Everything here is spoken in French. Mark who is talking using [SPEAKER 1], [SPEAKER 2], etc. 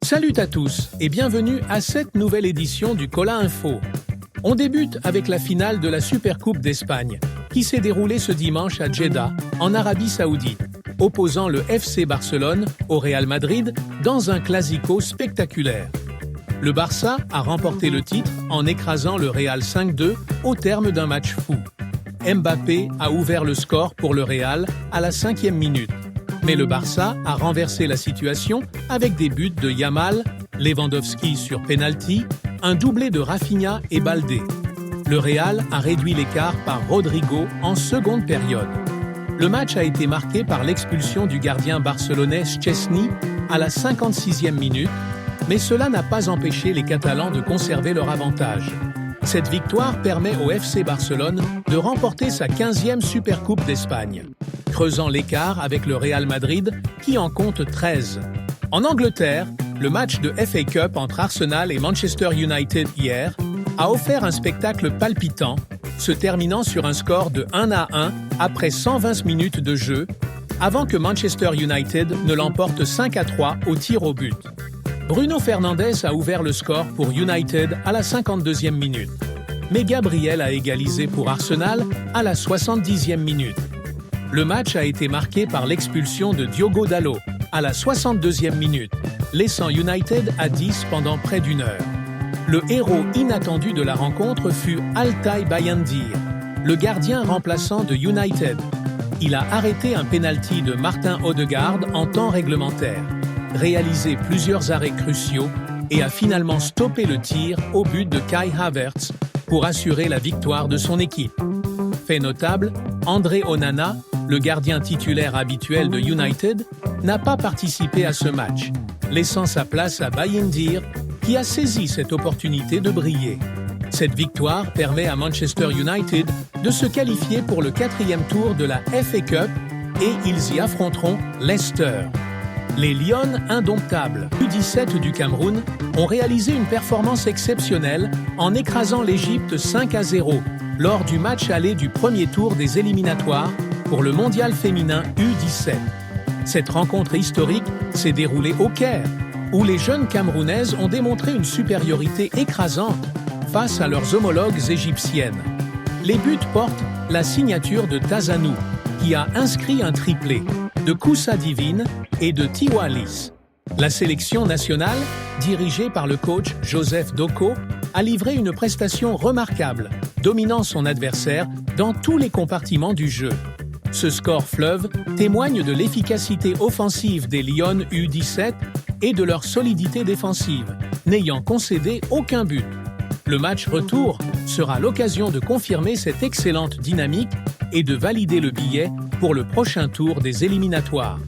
[SPEAKER 1] Salut à tous et bienvenue à cette nouvelle édition du Cola Info. On débute avec la finale de la Supercoupe d'Espagne, qui s'est déroulée ce dimanche à Jeddah, en Arabie Saoudite, opposant le FC Barcelone au Real Madrid dans un classico spectaculaire. Le Barça a remporté le titre en écrasant le Real 5-2 au terme d'un match fou. Mbappé a ouvert le score pour le Real à la 5e minute. Mais le Barça a renversé la situation avec des buts de Yamal, Lewandowski sur penalty, un doublé de Rafinha et Baldé. Le Real a réduit l'écart par Rodrigo en seconde période. Le match a été marqué par l'expulsion du gardien barcelonais Szczęsny à la 56e minute, mais cela n'a pas empêché les Catalans de conserver leur avantage. Cette victoire permet au FC Barcelone de remporter sa 15e Supercoupe d'Espagne, creusant l'écart avec le Real Madrid qui en compte 13. En Angleterre, le match de FA Cup entre Arsenal et Manchester United hier a offert un spectacle palpitant, se terminant sur un score de 1-1 après 120 minutes de jeu, avant que Manchester United ne l'emporte 5-3 au tir au but. Bruno Fernandes a ouvert le score pour United à la 52e minute, mais Gabriel a égalisé pour Arsenal à la 70e minute. Le match a été marqué par l'expulsion de Diogo Dalot à la 62e minute, laissant United à 10 pendant près d'une heure. Le héros inattendu de la rencontre fut Altay Bayındır, le gardien remplaçant de United. Il a arrêté un pénalty de Martin Odegaard en temps réglementaire, réalisé plusieurs arrêts cruciaux et a finalement stoppé le tir au but de Kai Havertz pour assurer la victoire de son équipe. Fait notable, André Onana, le gardien titulaire habituel de United, n'a pas participé à ce match, laissant sa place à Bayındır, qui a saisi cette opportunité de briller. Cette victoire permet à Manchester United de se qualifier pour le 4e tour de la FA Cup et ils y affronteront Leicester. Les Lions indomptables U17 du Cameroun ont réalisé une performance exceptionnelle en écrasant l'Égypte 5-0 lors du match aller du premier tour des éliminatoires pour le mondial féminin U17. Cette rencontre historique s'est déroulée au Caire, où les jeunes Camerounaises ont démontré une supériorité écrasante face à leurs homologues égyptiennes. Les buts portent la signature de Tazanou, qui a inscrit un triplé, de Koussa Divine et de Tiwa Lis. La sélection nationale, dirigée par le coach Joseph Doko, a livré une prestation remarquable, dominant son adversaire dans tous les compartiments du jeu. Ce score fleuve témoigne de l'efficacité offensive des Lions U17 et de leur solidité défensive, n'ayant concédé aucun but. Le match retour sera l'occasion de confirmer cette excellente dynamique et de valider le billet pour le prochain tour des éliminatoires.